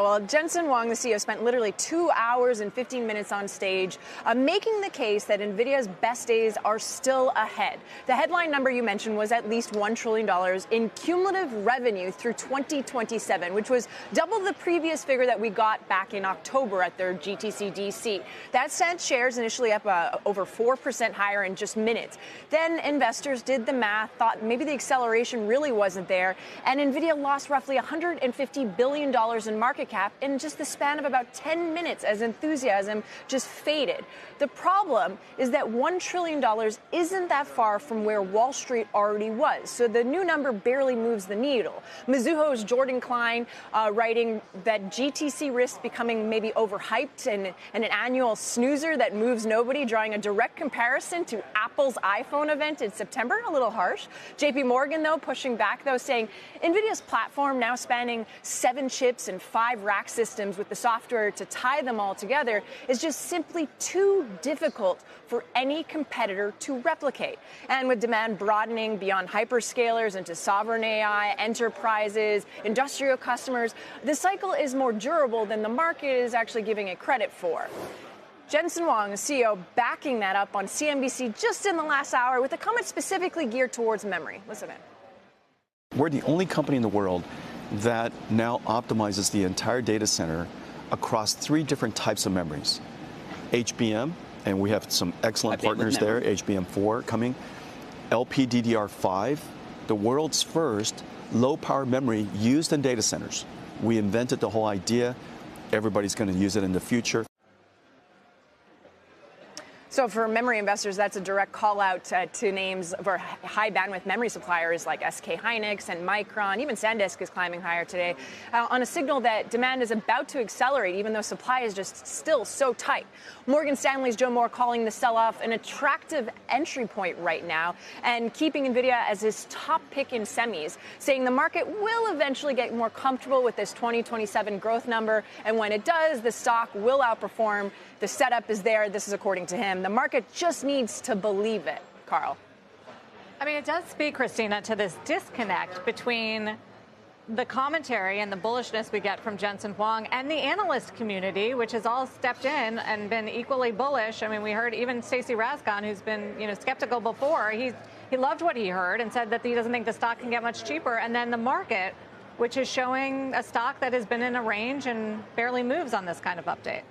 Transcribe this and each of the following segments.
Well, Jensen Huang, the CEO, spent literally 2 hours and 15 minutes on stage making the case that NVIDIA's best days are still ahead. The headline number you mentioned was at least $1 trillion in cumulative revenue through 2027, which was double the previous figure that we got back in October at their GTC DC. That sent shares initially up over 4% higher in just minutes. Then investors did the math, thought maybe the acceleration really wasn't there, and NVIDIA lost roughly $150 billion in market cap in just the span of about 10 minutes as enthusiasm just faded. The problem is that $1 trillion isn't that far from where Wall Street already was, so the new number barely moves the needle. Mizuho's Jordan Klein writing that GTC risks becoming maybe overhyped and an annual snoozer that moves nobody, drawing a direct comparison to Apple's iPhone event in September. A little harsh. JP Morgan, though, pushing back, though, saying NVIDIA's platform, now spanning 7 chips and 5 rack systems with the software to tie them all together, is just simply too difficult for any competitor to replicate. And with demand broadening beyond hyperscalers into sovereign AI, enterprises, industrial customers, the cycle is more durable than the market is actually giving it credit for. Jensen Huang, the CEO, backing that up on CNBC just in the last hour with a comment specifically geared towards memory. Listen in. We're the only company in the world that now optimizes the entire data center across 3 different types of memories. HBM, and we have some excellent partners there, HBM4 coming. LPDDR5, the world's first low-power memory used in data centers. We invented the whole idea. Everybody's going to use it in the future. So for memory investors, that's a direct call out to names for high bandwidth memory suppliers like SK Hynix and Micron. Even SanDisk is climbing higher today on a signal that demand is about to accelerate, even though supply is just still so tight. Morgan Stanley's Joe Moore calling the sell-off an attractive entry point right now and keeping NVIDIA as his top pick in semis, saying the market will eventually get more comfortable with this 2027 growth number. And when it does, the stock will outperform. The setup is there. This is according to him. The market just needs to believe it. Carl. I mean, it does speak, Christina, to this disconnect between the commentary and the bullishness we get from Jensen Huang and the analyst community, which has all stepped in and been equally bullish. I mean, we heard even Stacey Rasgon, who's been, skeptical before. He loved what he heard and said that he doesn't think the stock can get much cheaper. And then the market, which is showing a stock that has been in a range and barely moves on this kind of update.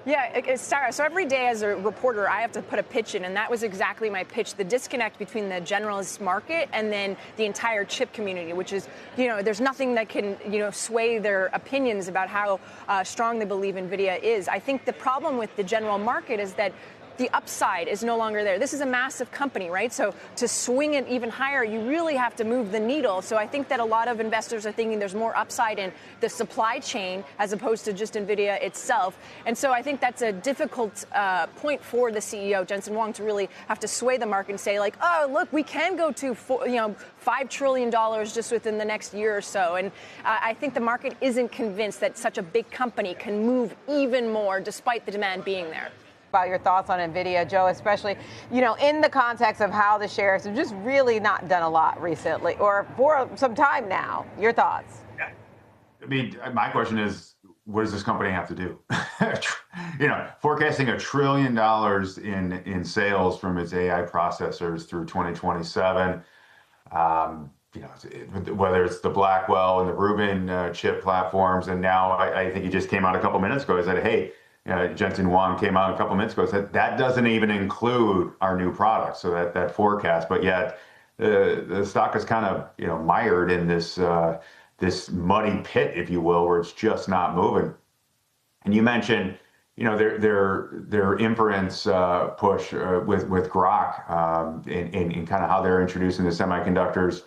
Yeah, Sarah, so every day as a reporter, I have to put a pitch in, and that was exactly my pitch, the disconnect between the generalist market and then the entire chip community, which is, there's nothing that can, sway their opinions about how strong they believe NVIDIA is. I think the problem with the general market is that the upside is no longer there. This is a massive company, right? So to swing it even higher, you really have to move the needle. So I think that a lot of investors are thinking there's more upside in the supply chain as opposed to just NVIDIA itself. And so I think that's a difficult point for the CEO, Jensen Huang, to really have to sway the market and say, like, oh, look, we can go to $5 trillion just within the next year or so. And I think the market isn't convinced that such a big company can move even more despite the demand being there. About your thoughts on NVIDIA, Joe, especially, in the context of how the shares have just really not done a lot recently or for some time now. Your thoughts? Yeah. I mean, my question is, what does this company have to do? Forecasting $1 trillion in sales from its AI processors through 2027. Whether it's the Blackwell and the Rubin chip platforms, and now I think he just came out a couple minutes ago and said, hey, Jensen Huang came out a couple minutes ago and said that doesn't even include our new products, so that forecast. But yet the stock is kind of mired in this this muddy pit, if you will, where it's just not moving. And you mentioned their inference push with Grok in kind of how they're introducing the semiconductors.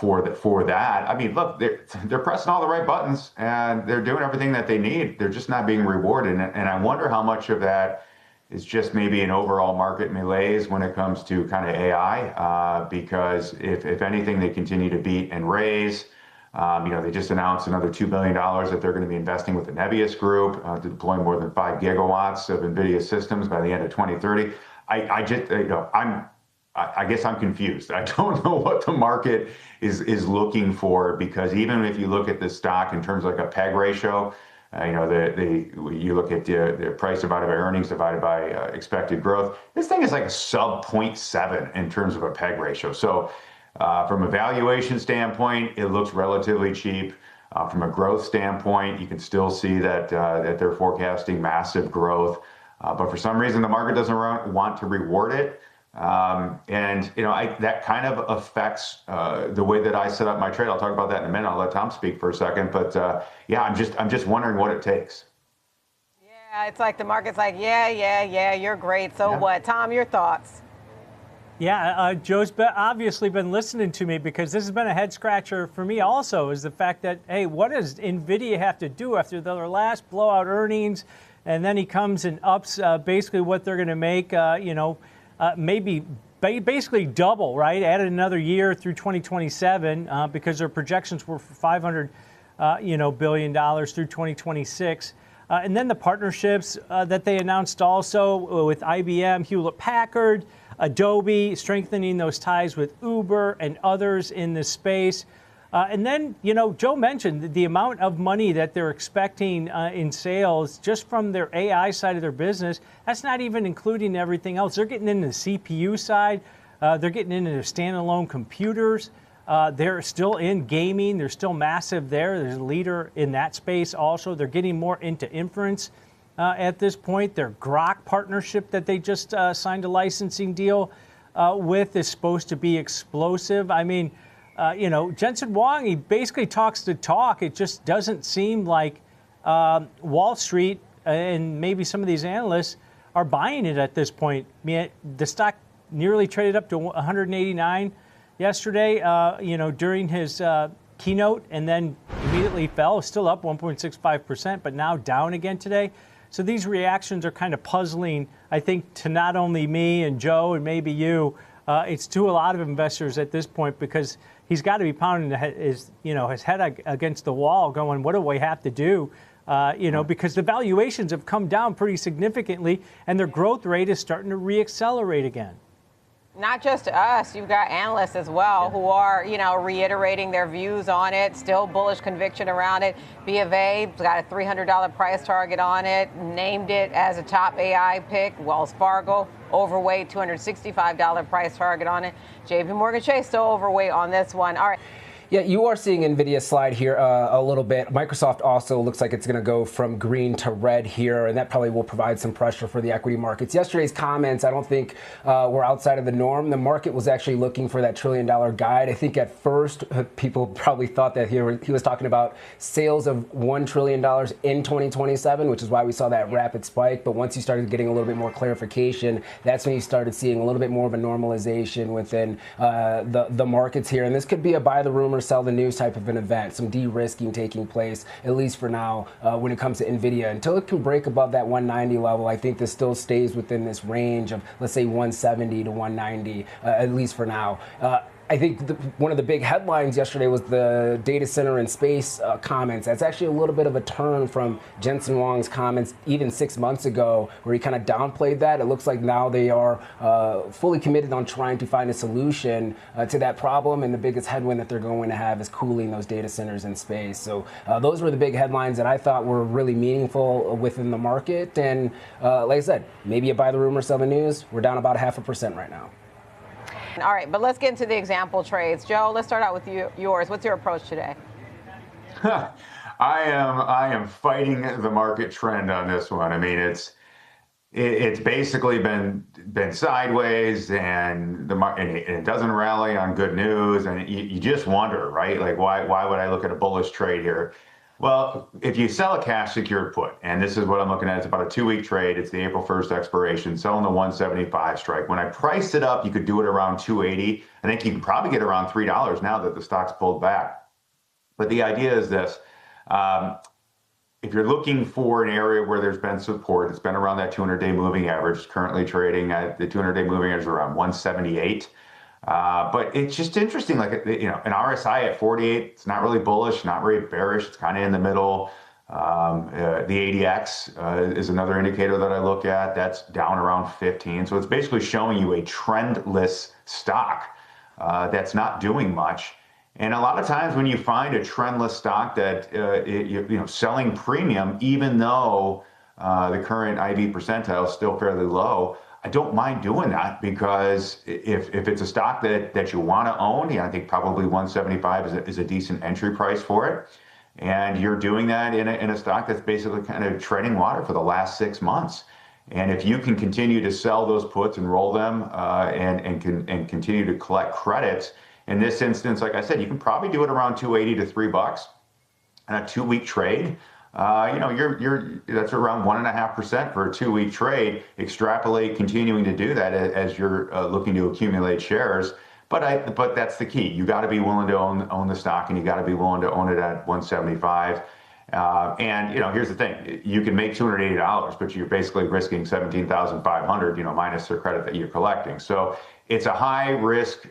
For that, I mean, look, they're pressing all the right buttons and they're doing everything that they need. They're just not being rewarded, and I wonder how much of that is just maybe an overall market malaise when it comes to kind of AI. Because if anything, they continue to beat and raise. They just announced another $2 billion that they're going to be investing with the Nebius Group to deploy more than 5 gigawatts of NVIDIA systems by the end of 2030. I guess I'm confused. I don't know what the market is looking for, because even if you look at the stock in terms of like a PEG ratio, you look at the price divided by earnings divided by expected growth, this thing is like a sub 0.7 in terms of a PEG ratio. So from a valuation standpoint, it looks relatively cheap. From a growth standpoint, you can still see that they're forecasting massive growth, but for some reason the market doesn't want to reward it. That kind of affects the way that I set up my trade. I'll talk about that in a minute. I'll let Tom speak for a second, but I'm just wondering what it takes. Yeah, it's like the market's like, yeah, you're great. So what? Tom, your thoughts? Yeah, Joe's obviously been listening to me, because this has been a head scratcher for me also, is the fact that, hey, what does NVIDIA have to do after their last blowout earnings? And then he comes and ups basically what they're going to make, maybe basically double, right? Added another year through 2027 because their projections were for $500 billion through 2026. And then the partnerships that they announced also with IBM, Hewlett-Packard, Adobe, strengthening those ties with Uber and others in this space. And then, Joe mentioned the amount of money that they're expecting in sales just from their AI side of their business. That's not even including everything else. They're getting into the CPU side. They're getting into their standalone computers. They're still in gaming. They're still massive there. There's a leader in that space also. They're getting more into inference at this point. Their Grok partnership that they just signed a licensing deal with is supposed to be explosive. I mean, Jensen Huang, he basically talks the talk. It just doesn't seem like Wall Street and maybe some of these analysts are buying it at this point. I mean, the stock nearly traded up to 189 yesterday, during his keynote, and then immediately fell. Still up 1.65%, but now down again today. So these reactions are kind of puzzling, I think, to not only me and Joe and maybe you. It's to a lot of investors at this point, because he's got to be pounding his head against the wall going, what do we have to do? Because the valuations have come down pretty significantly and their growth rate is starting to reaccelerate again. Not just us, you've got analysts as well who are, reiterating their views on it, still bullish conviction around it. B of A's got a $300 price target on it, named it as a top AI pick. Wells Fargo, overweight, $265 price target on it. JP Morgan Chase still overweight on this one. All right. Yeah, you are seeing NVIDIA slide here a little bit. Microsoft also looks like it's going to go from green to red here, and that probably will provide some pressure for the equity markets. Yesterday's comments, I don't think were outside of the norm. The market was actually looking for that $1 trillion guide. I think at first people probably thought that he was talking about sales of $1 trillion in 2027, which is why we saw that rapid spike. But once you started getting a little bit more clarification, that's when you started seeing a little bit more of a normalization within the markets here. And this could be a buy the rumor, sell the news type of an event, some de-risking taking place, at least for now, when it comes to NVIDIA. Until it can break above that 190 level, I think this still stays within this range of, let's say, 170 to 190, at least for now. I think one of the big headlines yesterday was the data center and space comments. That's actually a little bit of a turn from Jensen Huang's comments even 6 months ago, where he kind of downplayed that. It looks like now they are fully committed on trying to find a solution to that problem, and the biggest headwind that they're going to have is cooling those data centers in space. So those were the big headlines that I thought were really meaningful within the market. And like I said, maybe a buy the rumor, sell the news. We're down about 0.5% right now. All right, but let's get into the example trades. Joe, let's start out with yours. What's your approach today? I am fighting the market trend on this one. I mean, it's basically been sideways, and it doesn't rally on good news, and you just wonder, right? Like, why would I look at a bullish trade here? Well, if you sell a cash secured put, and this is what I'm looking at, it's about a 2-week trade. It's the April 1st expiration, selling the 175 strike. When I priced it up, you could do it around 280. I think you can probably get around $3 now that the stock's pulled back. But the idea is this. If you're looking for an area where there's been support, it's been around that 200-day moving average. It's currently trading at the 200-day moving average around 178. But it's just interesting, like, an RSI at 48, it's not really bullish, not very bearish. It's kind of in the middle. The ADX is another indicator that I look at. That's down around 15. So it's basically showing you a trendless stock that's not doing much. And a lot of times when you find a trendless stock that selling premium, even though the current IV percentile is still fairly low, I don't mind doing that, because if it's a stock that you want to own, I think probably 175 is a decent entry price for it. And you're doing that in a stock that's basically kind of treading water for the last 6 months. And if you can continue to sell those puts and roll them and continue to collect credits, in this instance, like I said, you can probably do it around $2.80 to $3 in a 2-week trade. That's around 1.5% for a 2-week trade. Extrapolate continuing to do that as you're looking to accumulate shares. But that's the key. You got to be willing to own the stock, and you got to be willing to own it at 175. And here's the thing: you can make $280, but you're basically risking 17,500, minus the credit that you're collecting. So it's a high risk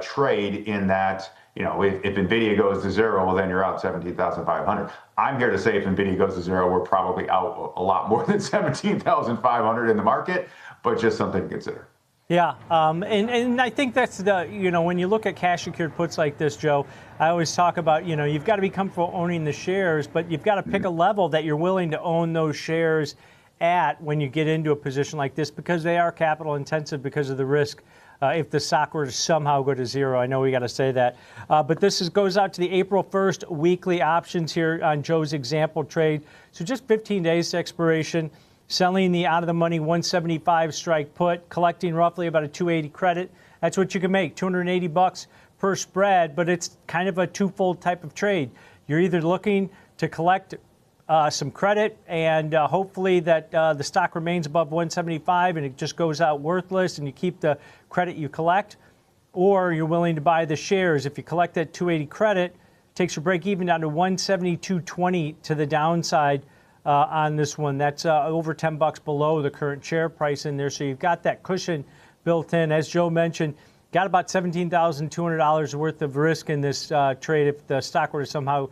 trade in that. If NVIDIA goes to zero, well, then you're out 17,500. I'm here to say if NVIDIA goes to zero, we're probably out a lot more than 17,500 in the market, but just something to consider. Yeah, and I think that's when you look at cash secured puts like this, Joe, I always talk about, you've got to be comfortable owning the shares, but you've got to pick a level that you're willing to own those shares at when you get into a position like this, because they are capital intensive because of the risk. If the stock were to somehow go to zero, I know we got to say that. But this goes out to the April 1st weekly options here on Joe's example trade. So just 15 days to expiration, selling the out-of-the-money 175 strike put, collecting roughly about a 280 credit. That's what you can make, $280 per spread, but it's kind of a twofold type of trade. You're either looking to collect some credit and hopefully that the stock remains above 175 and it just goes out worthless and you keep the credit you collect, or you're willing to buy the shares. If you collect that 280 credit, it takes your break even down to 172.20 to the downside on this one. That's over $10 below the current share price in there. So you've got that cushion built in. As Joe mentioned, got about $17,200 worth of risk in this trade if the stock were to somehow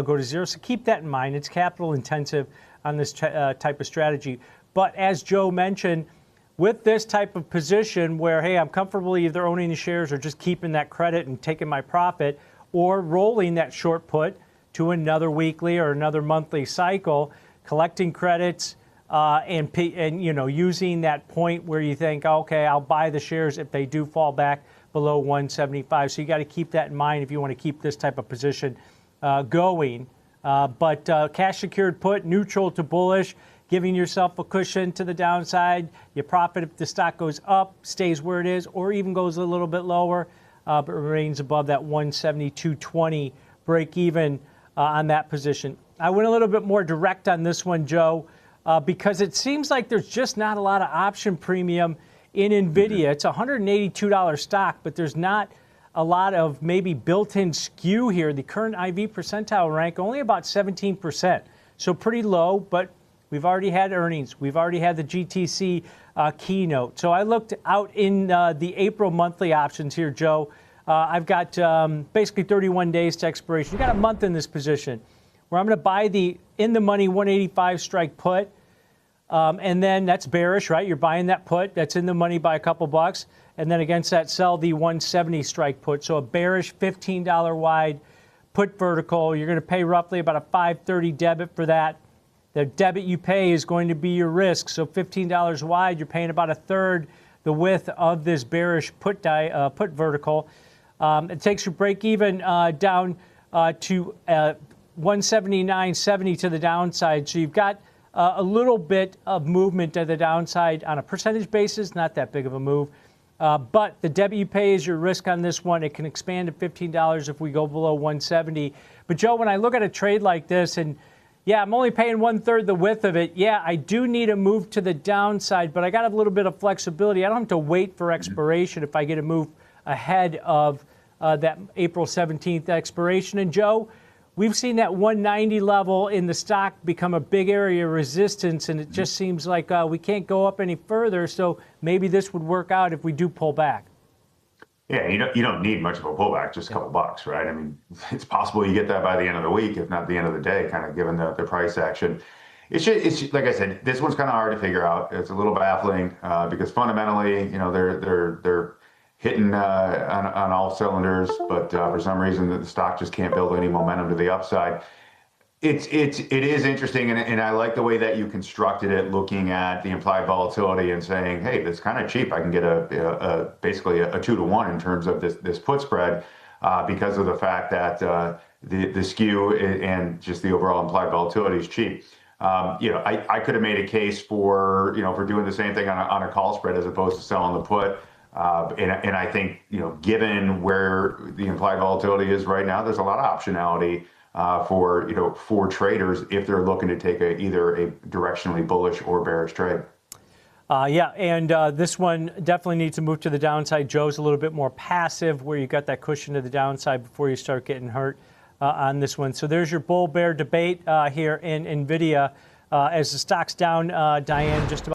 go to zero. So keep that in mind. It's capital intensive on this type of strategy. But as Joe mentioned, with this type of position where, hey, I'm comfortable either owning the shares or just keeping that credit and taking my profit, or rolling that short put to another weekly or another monthly cycle, collecting credits and using that point where you think, okay, I'll buy the shares if they do fall back below 175. So you got to keep that in mind if you want to keep this type of position going. But cash secured put, neutral to bullish, giving yourself a cushion to the downside. You profit if the stock goes up, stays where it is, or even goes a little bit lower, but remains above that 172.20 break even on that position. I went a little bit more direct on this one, Joe, because it seems like there's just not a lot of option premium in NVIDIA. It's a $182 stock, but there's not a lot of maybe built-in skew here. The current IV percentile rank only about 17%, so pretty low, but we've already had earnings. We've already had the GTC keynote. So I looked out in the April monthly options here, Joe. I've got basically 31 days to expiration. You've got a month in this position where I'm going to buy the in-the-money 185 strike put, and then that's bearish, right? You're buying that put. That's in the money by a couple bucks. And then against that, sell the 170 strike put. So a bearish $15 wide put vertical. You're going to pay roughly about a $5.30 debit for that. The debit you pay is going to be your risk. So $15 wide, you're paying about a third the width of this bearish put vertical. It takes your break even down to 179.70 to the downside. So you've got a little bit of movement to the downside on a percentage basis, not that big of a move. But the debit you pay is your risk on this one. It can expand to $15 if we go below 170. But Joe, when I look at a trade like this, and yeah, I'm only paying 1/3 the width of it. Yeah, I do need a move to the downside, but I got a little bit of flexibility. I don't have to wait for expiration if I get a move ahead of that April 17th expiration. And Joe, we've seen that 190 level in the stock become a big area of resistance, and it just seems like we can't go up any further. So maybe this would work out if we do pull back. Yeah, you don't need much of a pullback, just a couple bucks, right? I mean, it's possible you get that by the end of the week, if not the end of the day, kind of given the price action. It's like I said, this one's kind of hard to figure out. It's a little baffling because fundamentally, they're hitting on all cylinders, but for some reason the stock just can't build any momentum to the upside. It is interesting, and I like the way that you constructed it, looking at the implied volatility and saying, hey, that's kind of cheap. I can get basically a 2-to-1 in terms of this put spread because of the fact that the skew and just the overall implied volatility is cheap. I could have made a case for doing the same thing on a call spread as opposed to selling the put. And I think, given where the implied volatility is right now, there's a lot of optionality for traders if they're looking to take either a directionally bullish or bearish trade. This one definitely needs to move to the downside. Joe's a little bit more passive, where you got that cushion to the downside before you start getting hurt on this one. So there's your bull-bear debate here in NVIDIA. As the stock's down, Diane, just about